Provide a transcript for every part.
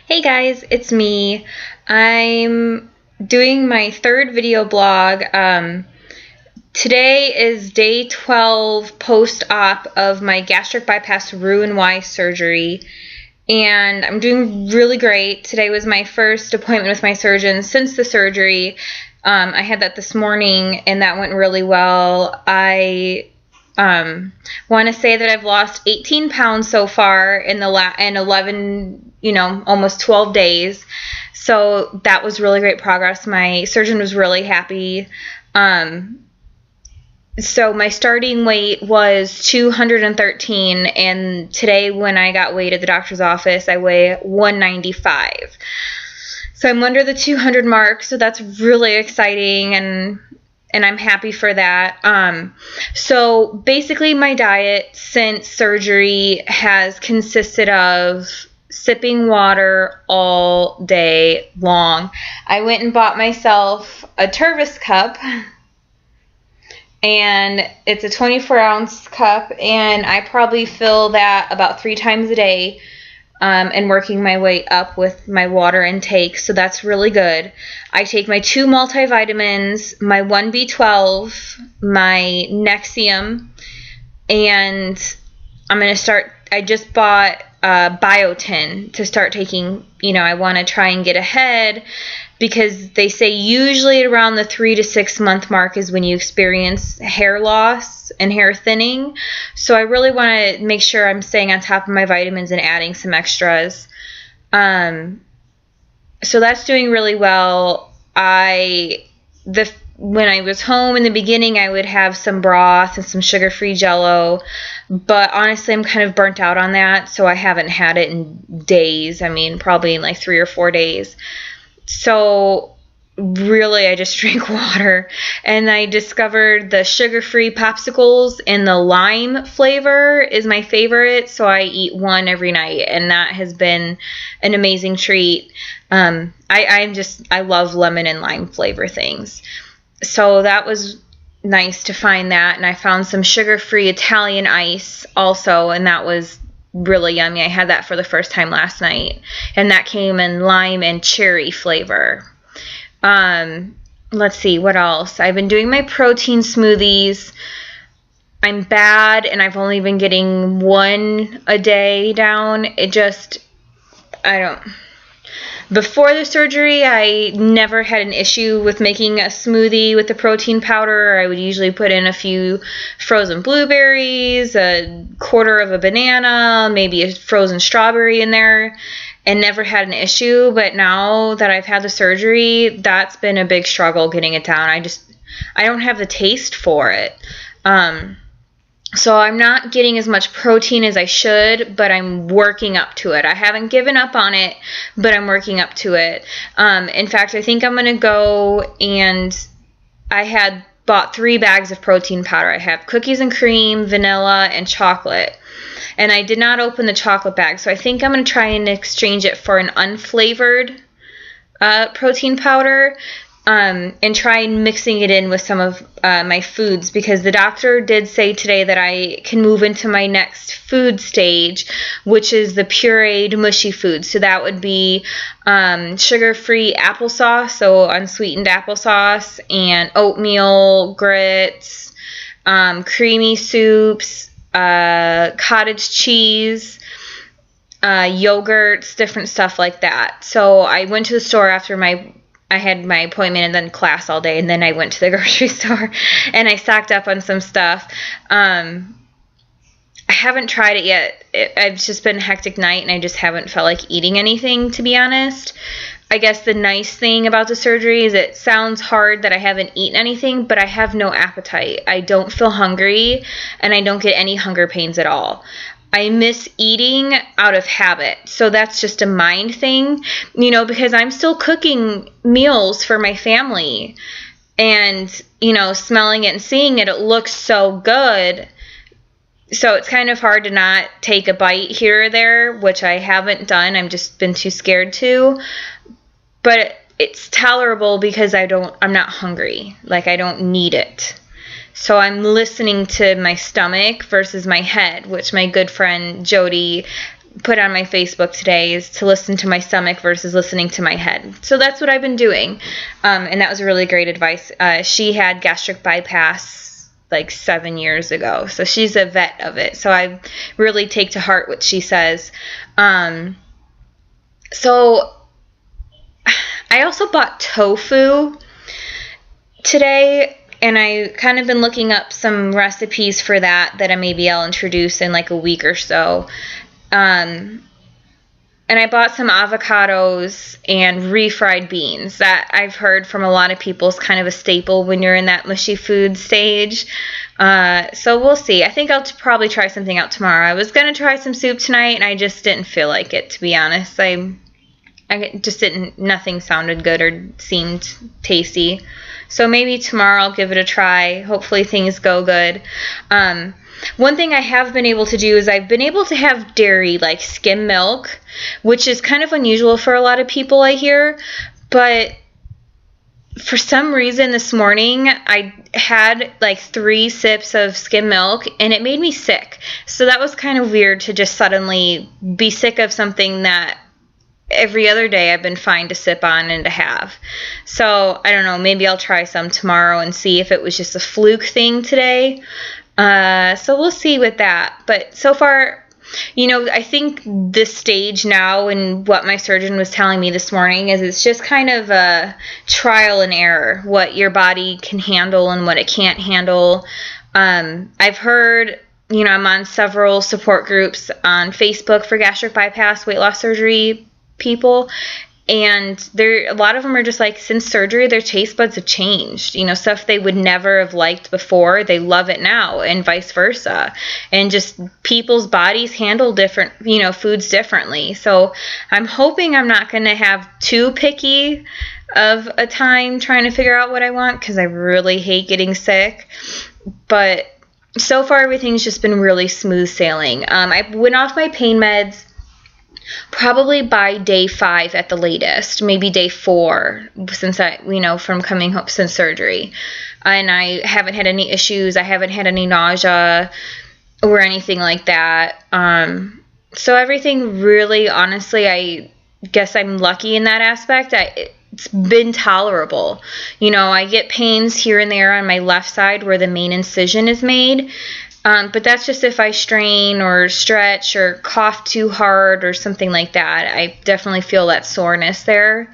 Hey guys, it's me. I'm doing my third video blog. Today is day 12 post-op of my gastric bypass Roux-en-Y surgery, and I'm doing really great. Today was my first appointment with my surgeon since the surgery. I had that this morning, and that went really well. I want to say that I've lost 18 pounds so far in 11, almost 12 days. So that was really great progress. My surgeon was really happy. So my starting weight was 213, and today when I got weighed at the doctor's office, I weigh 195. So I'm under the 200 mark, so that's really exciting, and I'm happy for that. So basically my diet since surgery has consisted of sipping water all day long. I went and bought myself a Tervis cup, and it's a 24-ounce cup, and I probably fill that about 3 times a day. And working my way up with my water intake, so that's really good. I take my 2 multivitamins, my 1B12, my Nexium, and I'm going to start, I just bought biotin to start taking. I want to try and get ahead, because they say usually around the 3 to 6 month mark is when you experience hair loss and hair thinning. So I really want to make sure I'm staying on top of my vitamins and adding some extras. So that's doing really well. When I was home in the beginning, I would have some broth and some sugar-free Jell-O, but honestly, I'm kind of burnt out on that, so I haven't had it in days. Probably in like 3 or 4 days. So really, I just drink water, and I discovered the sugar-free popsicles, and the lime flavor is my favorite, so I eat one every night, and that has been an amazing treat. I love lemon and lime flavor things. So that was nice to find that, and I found some sugar-free Italian ice also, and that was really yummy. I had that for the first time last night, and that came in lime and cherry flavor. Let's see, what else? I've been doing my protein smoothies. I'm bad, and I've only been getting 1 a day down. Before the surgery, I never had an issue with making a smoothie with the protein powder. I would usually put in a few frozen blueberries, a quarter of a banana, maybe a frozen strawberry in there, and never had an issue. But now that I've had the surgery, that's been a big struggle getting it down. I don't have the taste for it. So I'm not getting as much protein as I should, but I'm working up to it. I haven't given up on it, but I'm working up to it. In fact, I think I'm going to go, and I had bought 3 bags of protein powder. I have cookies and cream, vanilla, and chocolate. And I did not open the chocolate bag, so I think I'm going to try and exchange it for an unflavored protein powder. And try mixing it in with some of my foods, because the doctor did say today that I can move into my next food stage, which is the pureed mushy food. So that would be sugar-free applesauce, so unsweetened applesauce, and oatmeal, grits, creamy soups, cottage cheese, yogurts, different stuff like that. So I went to the store after I had my appointment and then class all day, and then I went to the grocery store and I stocked up on some stuff. I haven't tried it yet. It's just been a hectic night, and I just haven't felt like eating anything, to be honest. I guess the nice thing about the surgery is it sounds hard that I haven't eaten anything, but I have no appetite. I don't feel hungry, and I don't get any hunger pains at all. I miss eating out of habit. So that's just a mind thing, because I'm still cooking meals for my family, and, smelling it and seeing it, it looks so good. So it's kind of hard to not take a bite here or there, which I haven't done. I've just been too scared to. But it's tolerable because I'm not hungry. Like, I don't need it. So I'm listening to my stomach versus my head, which my good friend Jody put on my Facebook today is to listen to my stomach versus listening to my head. So that's what I've been doing. And that was really great advice. She had gastric bypass like 7 years ago. So she's a vet of it. So I really take to heart what she says. So I also bought tofu today, and I kind of been looking up some recipes for that maybe I'll introduce in like a week or so. And I bought some avocados and refried beans. That I've heard from a lot of people is kind of a staple when you're in that mushy food stage. So we'll see. I think I'll probably try something out tomorrow. I was going to try some soup tonight, and I just didn't feel like it, to be honest. I just didn't, nothing sounded good or seemed tasty. So maybe tomorrow I'll give it a try. Hopefully things go good. One thing I have been able to do is I've been able to have dairy, like skim milk, which is kind of unusual for a lot of people, I hear. But for some reason this morning I had like 3 sips of skim milk, and it made me sick. So that was kind of weird to just suddenly be sick of something that every other day I've been fine to sip on and to have. So I don't know, maybe I'll try some tomorrow and see if it was just a fluke thing today. So we'll see with that. But so far, I think this stage now, and what my surgeon was telling me this morning, is it's just kind of a trial and error, what your body can handle and what it can't handle. I've heard, I'm on several support groups on Facebook for gastric bypass, weight loss surgery people, and a lot of them are just like, since surgery, their taste buds have changed. Stuff they would never have liked before, they love it now, and vice versa. And just people's bodies handle different, foods differently. So I'm hoping I'm not going to have too picky of a time trying to figure out what I want, because I really hate getting sick. But so far, everything's just been really smooth sailing. I went off my pain meds probably by day 5 at the latest, maybe day 4, since from coming home since surgery. And I haven't had any issues. I haven't had any nausea or anything like that. So everything really, honestly, I guess I'm lucky in that aspect. It's been tolerable. I get pains here and there on my left side where the main incision is made. But that's just if I strain or stretch or cough too hard or something like that. I definitely feel that soreness there.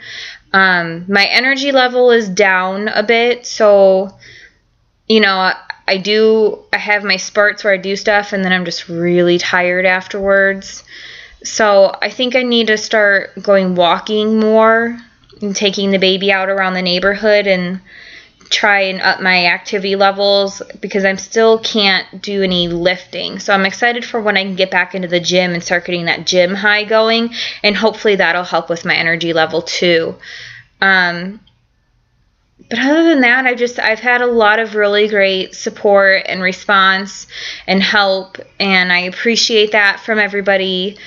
My energy level is down a bit. So, I have my spurts where I do stuff, and then I'm just really tired afterwards. So I think I need to start going walking more and taking the baby out around the neighborhood and try and up my activity levels, because I still can't do any lifting. So I'm excited for when I can get back into the gym and start getting that gym high going, and hopefully that'll help with my energy level too. But other than that, I've had a lot of really great support and response and help, and I appreciate that from everybody.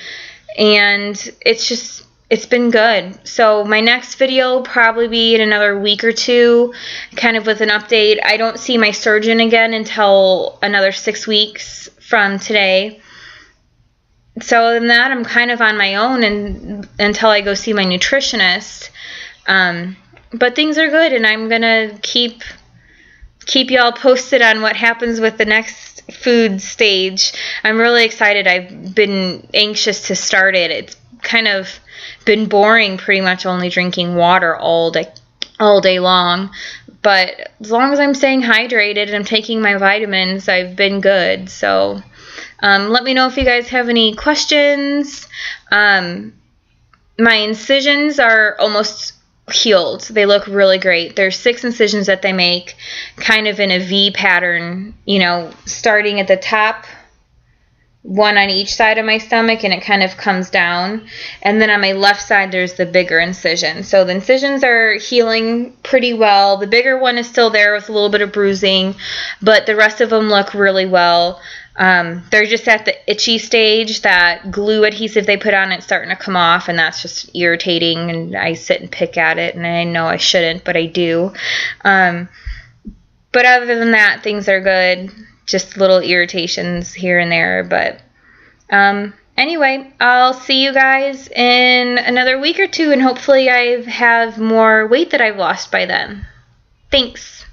And it's been good. So my next video will probably be in another week or 2, kind of with an update. I don't see my surgeon again until another 6 weeks from today. So other than that, I'm kind of on my own until I go see my nutritionist. But things are good, and I'm gonna keep y'all posted on what happens with the next food stage. I'm really excited. I've been anxious to start it. It's kind of been boring, pretty much only drinking water all day long. But as long as I'm staying hydrated and I'm taking my vitamins, I've been good. So let me know if you guys have any questions. My incisions are almost healed. They look really great. There's 6 incisions that they make, kind of in a V pattern, starting at the top, one on each side of my stomach, and it kind of comes down. And then on my left side, there's the bigger incision. So the incisions are healing pretty well. The bigger one is still there with a little bit of bruising, but the rest of them look really well. They're just at the itchy stage. That glue adhesive they put on it's starting to come off, and that's just irritating, and I sit and pick at it, and I know I shouldn't, but I do. But other than that, things are good. Just little irritations here and there, but Anyway, I'll see you guys in another week or two, and hopefully I have more weight that I've lost by then. Thanks.